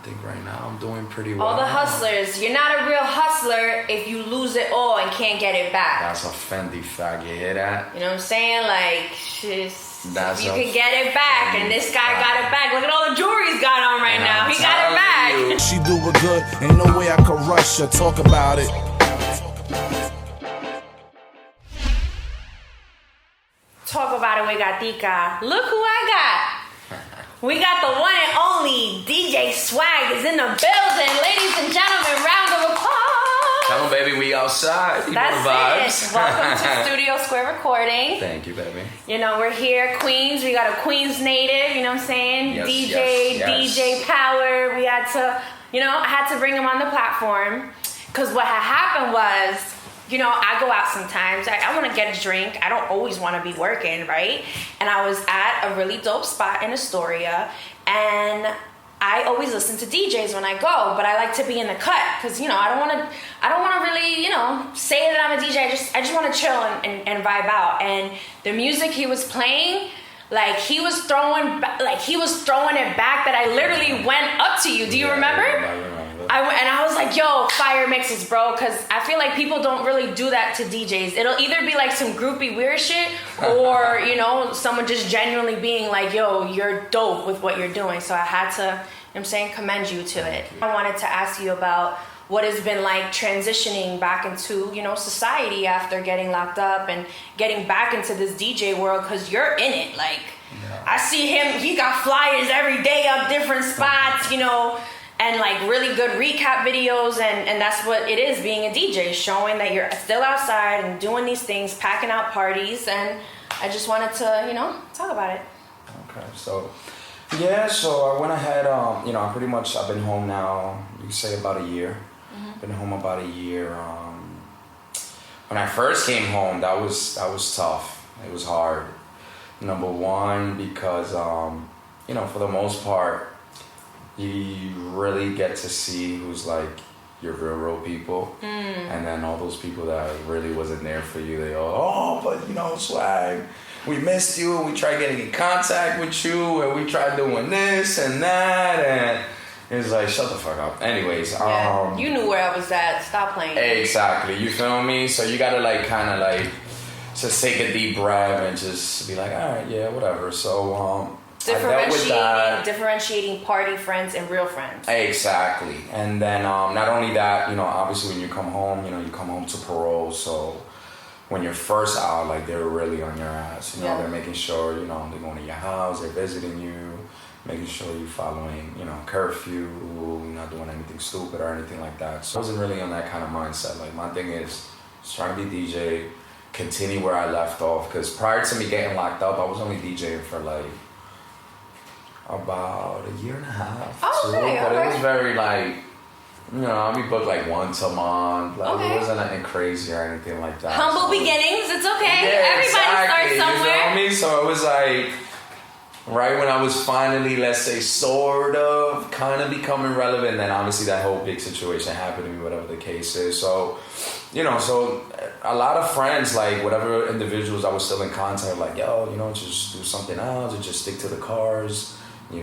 think right now I'm doing pretty well. All the hustlers, you're not a real hustler if you lose it all and can't get it back. That's a Fendi fact. You hear that? You know what I'm saying? Like, you can get it back, and this guy got it back. Look at all the jewelry he's got on right now. He got it back. She do it good. Ain't no way I could rush her. Talk about it. Talk about it with Gatica. Look who I got. We got the one and only DJ Swagg is in the building. Ladies and gentlemen, round of applause. Come on, baby, we outside. That's it. Welcome to Studio Square Recording. Thank you, baby. You know, we're here, Queens. We got a Queens native, you know what I'm saying? Yes, DJ Power. We had to, I had to bring him on the platform. Because what had happened was, I go out sometimes. I want to get a drink. I don't always want to be working, right? And I was at a really dope spot in Astoria, and I always listen to DJs when I go, but I like to be in the cut because I don't want to really say that I'm a DJ. I just want to chill and vibe out. And the music he was playing, like he was throwing it back that I literally went up to you. Do you remember? I remember. I was like, yo, fire mixes, bro, because I feel like people don't really do that to DJs. It'll either be like some groupie weird shit or, someone just genuinely being like, yo, you're dope with what you're doing. So I had to, commend you to it. I wanted to ask you about what has been like transitioning back into, society after getting locked up and getting back into this DJ world, because you're in it. Like, I see him, he got flyers every day up different spots, and like really good recap videos, and that's what it is being a DJ, showing that you're still outside and doing these things, packing out parties, and I just wanted to, talk about it. Okay, so I went ahead, I've been home now, you say about a year. Mm-hmm. Been home about a year. When I first came home, that was tough. It was hard. Number one, because, for the most part, you really get to see who's like your real people. And then all those people that really wasn't there for you, they all, but Swagg, we missed you, and we tried getting in contact with you, and we tried doing this and that, and it's like, shut the fuck up. Anyways, you knew where I was at. Stop playing. Exactly, you feel me? So you gotta just take a deep breath and just be like, all right, yeah, whatever. So differentiating party friends and real friends. Exactly. And then not only that, obviously when you come home, you come home to parole. So when you're first out, like they're really on your ass. They're making sure, they're going to your house, they're visiting you, making sure you're following, curfew, not doing anything stupid or anything like that. So I wasn't really on that kind of mindset. Like my thing is just trying to be DJ, continue where I left off. Because prior to me getting locked up, I was only DJing for like about a year and a half. Okay, but it was very I'll be booked like once a month. It wasn't anything crazy or anything like that. Humble beginnings, it's okay. Yeah, Everybody starts somewhere. You feel me? So it was like right when I was finally, let's say, sort of kind of becoming relevant, then obviously that whole big situation happened to me, whatever the case is. So, so a lot of friends, like whatever individuals I was still in contact, like, yo, just do something else or just stick to the cars. No,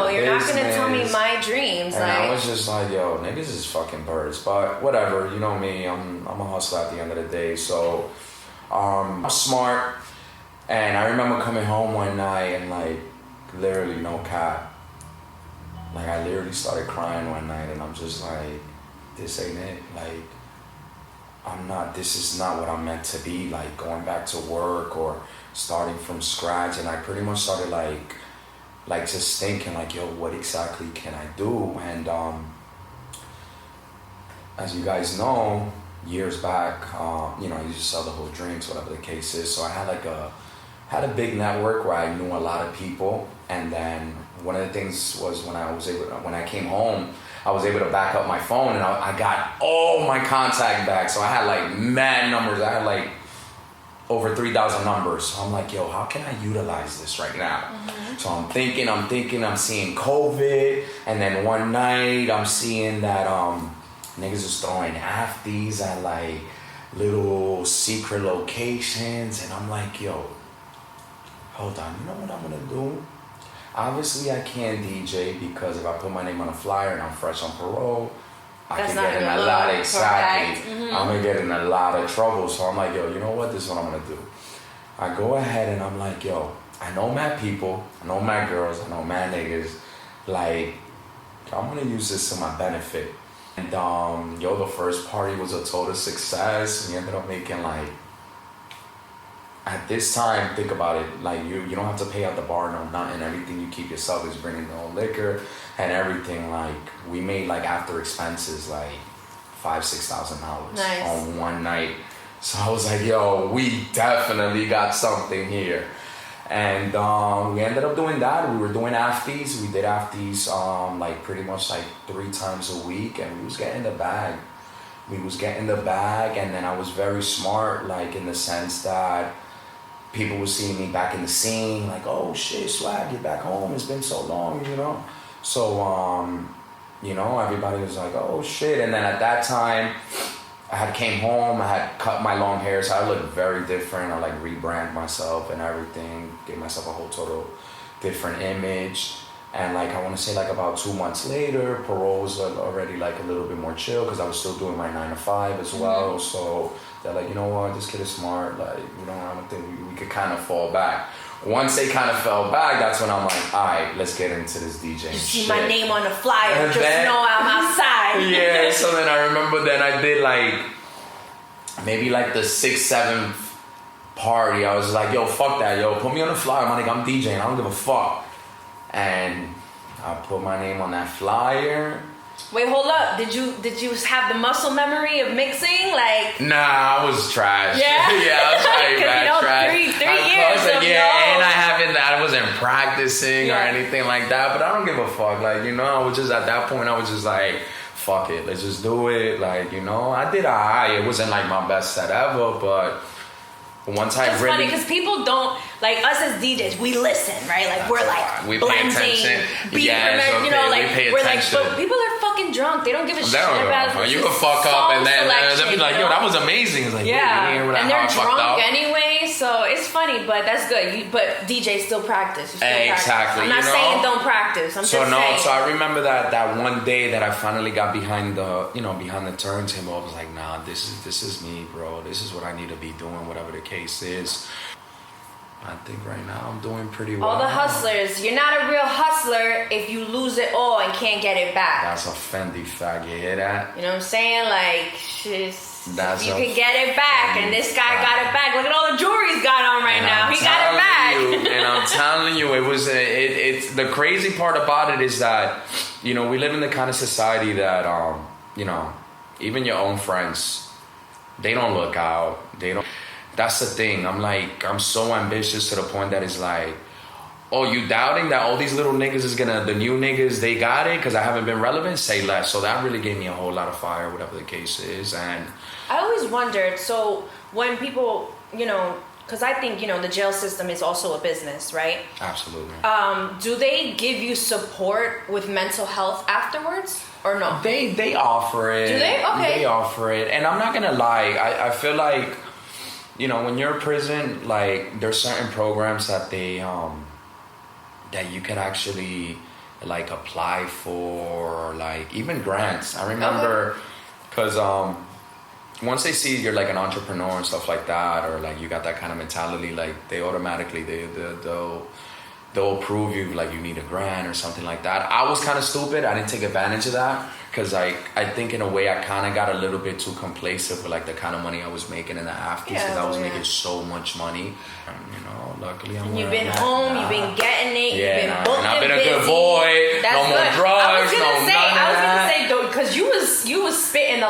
you're not gonna tell me my dreams. And I was just like, yo, niggas is fucking birds. But whatever, you know me, I'm a hustler at the end of the day. So I'm smart. And I remember coming home one night and like literally no cap. Like I literally started crying one night, and I'm just like, this ain't it. Like this is not what I'm meant to be, like going back to work or starting from scratch. And I pretty much started like just thinking like, yo, what exactly can I do? And as you guys know, years back, I used to sell the whole drinks, whatever the case is. So I had a big network where I knew a lot of people. And then one of the things was when I came home, I was able to back up my phone, and I got all my contact back. So I had like mad numbers. I had like over 3,000 numbers. So I'm like, yo, how can I utilize this right now? Mm-hmm. So I'm thinking, I'm seeing COVID. And then one night I'm seeing that niggas is throwing afties at like little secret locations. And I'm like, yo, hold on, you know what I'm gonna do? obviously I can't DJ because if I put my name on a flyer and I'm fresh on parole, I That's can not get in gonna a lot, look exactly. correct. I'm gonna get in a lot of trouble. So I'm like, yo, you know what? This is what I'm gonna do. I go ahead and I'm like, yo, I know mad people, I know mad girls, I know mad niggas. Like, I'm gonna use this to my benefit. And the first party was a total success. We ended up making like, at this time, think about it, like you don't have to pay out the bar, no nothing. Everything you keep yourself is bringing your own liquor and everything. Like we made like after expenses like $5,000-6,000 Nice. on one night. So I was like, yo, we definitely got something here. And we ended up doing that. We were doing afties. We did afties like pretty much like 3 times a week, and we was getting the bag. And then I was very smart, like in the sense that people were seeing me back in the scene, like, oh shit, Swagg, you're back home. It's been so long, you know. So everybody was like, oh shit. And then at that time, I had came home, I had cut my long hair, so I looked very different. I like rebrand myself and everything, gave myself a whole total different image. And like, I want to say like about 2 months later, parole was already like a little bit more chill because I was still doing my 9 to 5 as well. Mm-hmm. So they're like, you know what, this kid is smart. Like, I don't think we could kind of fall back. Once they kind of fell back, that's when I'm like, all right, let's get into this DJing. You see shit. my name on the flyer, And just then, know I'm outside. Yeah, so then I remember then I did like, maybe like the 6th, 7th party. I was like, yo, fuck that, yo, put me on the flyer, my nigga, I'm DJing, I don't give a fuck. And I put my name on that flyer. Wait, hold up. Did you have the muscle memory of mixing? Like, nah, I was trash. Yeah, yeah, I was like trash. Three years. And I wasn't practicing or anything like that. But I don't give a fuck. Like, I was just at that point. I was just like, fuck it, let's just do it. Like, I did alright. It wasn't like my best set ever, but once I it's really, funny because people don't like us as DJs. We listen, right? Like we're like we blending, pay attention. beat, Yes, remember, okay, like we pay we're like, attention. but people are fucking drunk. They don't give a shit about it. You can fuck up and then they'll be like, yo, that was amazing. It's like, yeah, and they're drunk up. anyway, so it's funny, but that's good. But DJs still practice. You still Exactly. Practice. I'm not saying don't practice. I'm just saying. So I remember that one day that I finally got behind the turntable. I was like, nah, this is me, bro. This is what I need to be doing, whatever the case is. I think right now I'm doing pretty well. All the hustlers, you're not a real hustler if you lose it all and can't get it back. That's a Fendi fag. You hear that? You know what I'm saying? Like, you can get it back, and this guy got it back. Look at all the jewelry he's got on right now. He got it back. And I'm telling you, it's the crazy part about it is that, we live in the kind of society that, even your own friends, they don't look out. They don't. That's the thing. I'm so ambitious to the point that it's like, oh, you doubting that all these little niggas the new niggas, they got it because I haven't been relevant? Say less. So that really gave me a whole lot of fire, whatever the case is. And I always wondered, so when people, because I think, the jail system is also a business, right? Absolutely. Do they give you support with mental health afterwards or no? They offer it. Do they? Okay. They offer it. And I'm not going to lie. I feel like, when you're in prison, like there's certain programs that they that you can actually like apply for, like even grants. I remember because once they see you're like an entrepreneur and stuff like that, or like you got that kind of mentality, like they automatically they'll approve you, like you need a grant or something like that. I was kind of stupid. I didn't take advantage of that because I think in a way I kind of got a little bit too complacent with like the kind of money I was making in the afties because I was making so much money. Luckily you've been home, you've been getting it, you've been booked and I've been busy. a good boy. That's no good. more drugs. I was gonna say though, because you was spitting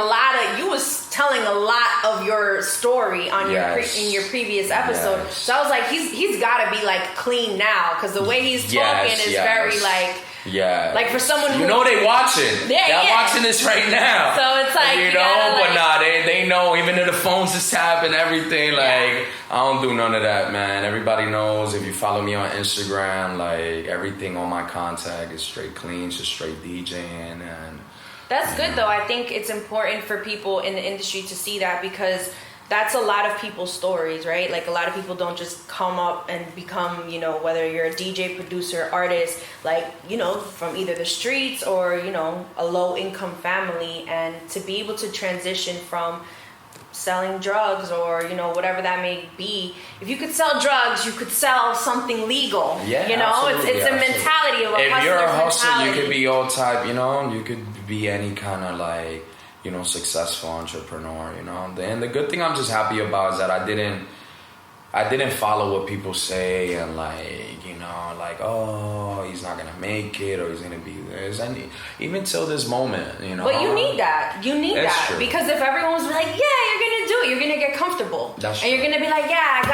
you was telling a lot of your story on in your previous episode. Yes. So I was like, he's got to be like clean now because the way he's talking is very like. Yeah. Like for someone who... they watching. Yeah, They're watching this right now. So it's like, but nah, they know, even if the phones is tapping everything, like, I don't do none of that, man. Everybody knows if you follow me on Instagram, like, everything on my contact is straight clean, just straight DJing. And that's good, though. I think it's important for people in the industry to see that because that's a lot of people's stories, right? Like a lot of people don't just come up and become, you know, whether you're a DJ, producer, artist, like, you know, from either the streets or, you know, a low income family, and to be able to transition from selling drugs or, you know, whatever that may be. If you could sell drugs, you could sell something legal. Yeah, you know, it's a mentality of a hustler's mentality. If you're a hustler, you could be all type, you know, you could be any kind of like, you know, successful entrepreneur, you know. And the good thing I'm just happy about is that I didn't follow what people say and like, you know, like, oh, he's not gonna make it or he's gonna be this. And even till this moment, you know. But you need that. You need That's that. true. Because if everyone's like, yeah, you're gonna do it, you're gonna get comfortable. That's and true. you're gonna be like, yeah, I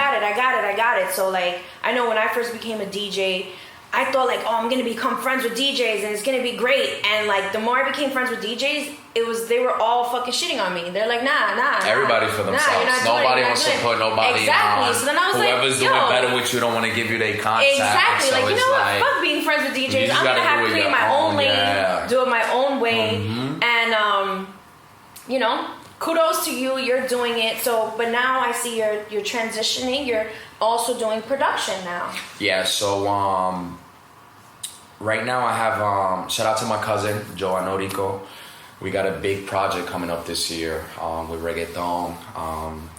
got it. So like, I know when I first became a DJ, I thought like, oh, I'm gonna become friends with DJs and it's gonna be great. And like, the more I became friends with DJs, they were all fucking shitting on me. They're like, nah. Everybody for themselves. Nobody wants to put nobody exactly. on. So then I was Whoever's like, doing better with you don't want to give you their contact. Exactly. So like, you know what? Fuck being friends with DJs. I'm gonna have to create my own lane, do it my own way, and you know, kudos to you. You're doing it. So, but now I see you're transitioning. You're also doing production now. Yeah. So right now I have shout out to my cousin Joe Anorico. We got a big project coming up this year with reggaeton.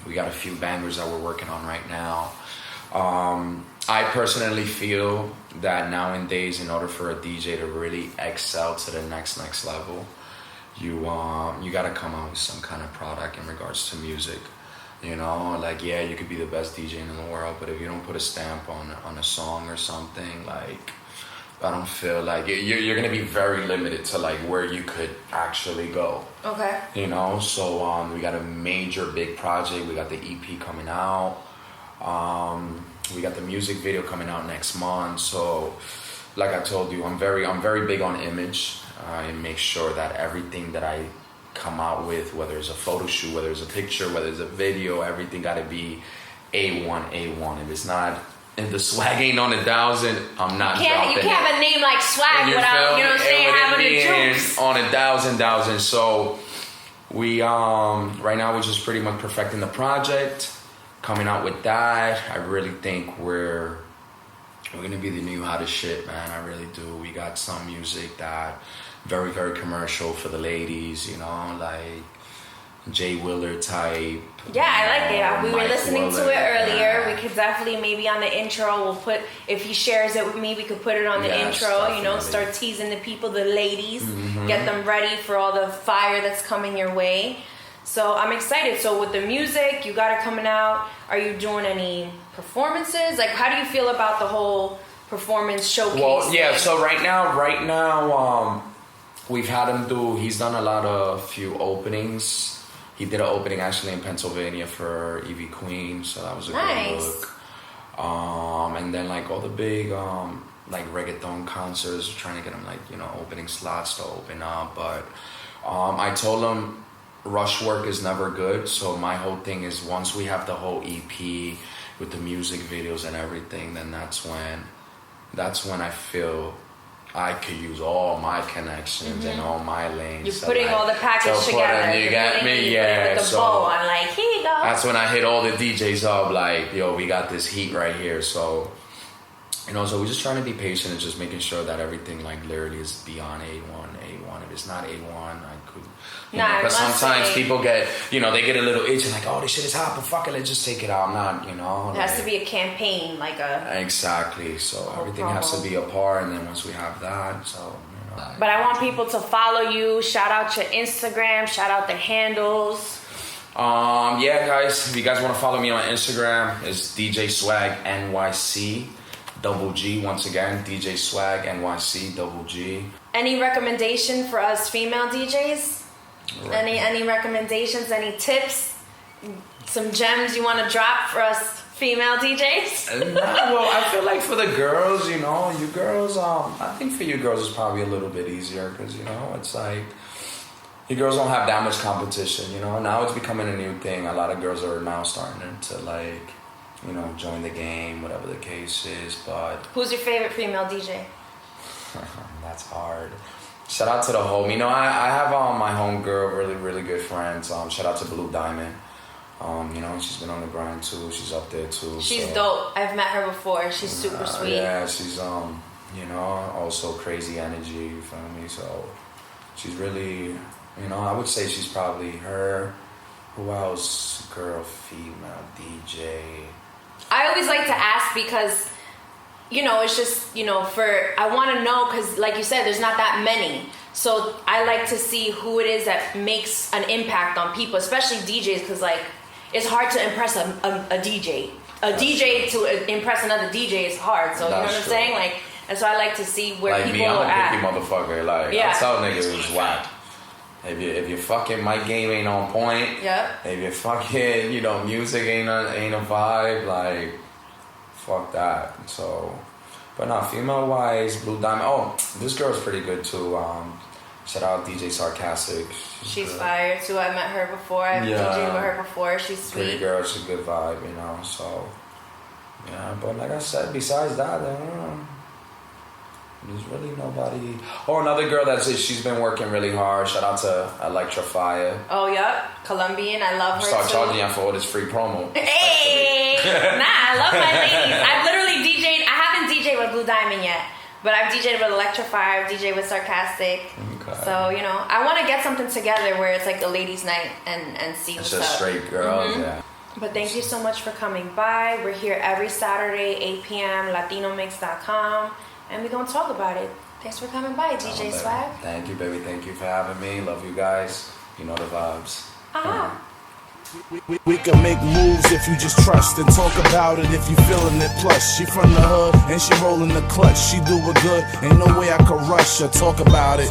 We got a few bangers that we're working on right now. I personally feel that nowadays, in order for a DJ to really excel to the next level, you gotta come out with some kind of product in regards to music. You know, like, yeah, you could be the best DJ in the world, but if you don't put a stamp on a song or something, like, I don't feel like you're gonna be very limited to like where you could actually go. Okay. You know, so we got a major big project. We got the EP coming out. We got the music video coming out next month. So, like I told you, I'm very big on image. I make sure that everything that I come out with, whether it's a photo shoot, whether it's a picture, whether it's a video, everything got to be A1. If it's not. If the swag ain't on 1,000, I'm not dropping it. You can't have a name like Swag without, you know what I'm saying, having the juice. On 1,000. So we right now we're just pretty much perfecting the project, coming out with that. I really think we're gonna be the new hottest shit, man. I really do. We got some music that very, very commercial for the ladies, you know, like Jay Wheeler type. Yeah, I like it. We were listening to it earlier. Yeah. We could definitely maybe on the intro we'll put, if he shares it with me, we could put it on the intro. Definitely. You know, start teasing the people, the ladies, get them ready for all the fire that's coming your way. So I'm excited. So with the music, you got it coming out. Are you doing any performances? Like, how do you feel about the whole performance showcase? Well, yeah. So right now, we've had him do. He's done a few openings. He did an opening actually in Pennsylvania for Evie Queen, so that was a good look. And then like all the big like reggaeton concerts, trying to get him like, you know, opening slots to open up. But I told him rush work is never good. So my whole thing is once we have the whole EP with the music videos and everything, then that's when I feel I could use all my connections and all my lanes. You're putting all the package together. You got me, yeah. With the bow on, like, here you go. That's when I hit all the DJs up, like, yo, we got this heat right here. So, you know, so we're just trying to be patient and just making sure that everything, like, literally is beyond A1. If it's not A1, I could. Because sometimes people get, you know, they get a little itch and like, oh, this shit is hot, but fuck it, let's just take it out. I'm not, you know. It has to be a campaign, like a. Exactly. So everything has to be a part, and then once we have that, so, you know. But I want people to follow you. Shout out your Instagram. Shout out the handles. Yeah, guys. If you guys want to follow me on Instagram, it's DJ Swagg NYC. Double G, once again, DJ Swagg NYC Double G. Any recommendation for us female DJs? Any recommendations? Any tips? Some gems you want to drop for us female DJs? Well, I feel like for the girls, you know, you girls, I think for you girls it's probably a little bit easier because, you know, it's like you girls don't have that much competition, you know. Now it's becoming a new thing. A lot of girls are now starting to like, you know, join the game, whatever the case is. But who's your favorite female DJ? That's hard. Shout out to the home. You know, I have my homegirl, really, really good friends. Shout out to Blue Diamond. You know, she's been on the grind too. She's up there too. She's dope. I've met her before. She's super sweet. Yeah, she's you know, also crazy energy. You feel me? So she's really, you know, I would say she's probably her. Who else? Girl, female, DJ. I always like to ask because, you know, it's just, you know, I want to know because, like you said, there's not that many. So I like to see who it is that makes an impact on people, especially DJs, because, like, it's hard to impress a DJ. DJ to impress another DJ is hard. So, you know what I'm saying? Like, and so I like to see where like people me, I'm are a at. picky motherfucker. Like, Yeah. I tell niggas it's whack. If your fucking mic game ain't on point, Yep. if your fucking, you know, music ain't a vibe, like, fuck that. So, but no, female wise, Blue Diamond. Oh, this girl's pretty good too. Shout out DJ Sarcastic. She's good. fire too. I met her before. I've DJed with her before. She's sweet. Pretty girl, she's a good vibe, you know. So, yeah. But like I said, besides that, there's really nobody. Oh, another girl she's been working really hard. Shout out to Electrify. Oh, yep. Colombian. I love her Start too. charging you for all this free promo. Hey! Nah, I love my ladies. I've literally DJed. I haven't DJed with Blue Diamond yet, but I've DJed with Electrify. I've DJed with Sarcastic. Okay. So, you know, I want to get something together where it's like a ladies' night and see It's what's up. just straight girls, yeah. But thank you so much for coming by. We're here every Saturday, 8 p.m., latinomix.com, and we're going to talk about it. Thanks for coming by, DJ Swagg. Thank you, baby. Thank you for having me. Love you guys. You know the vibes. We can make moves if you just trust and talk about it if you feeling it. Plus, she from the hood and she rolling the clutch. She do it good. Ain't no way I could rush her. Talk about it.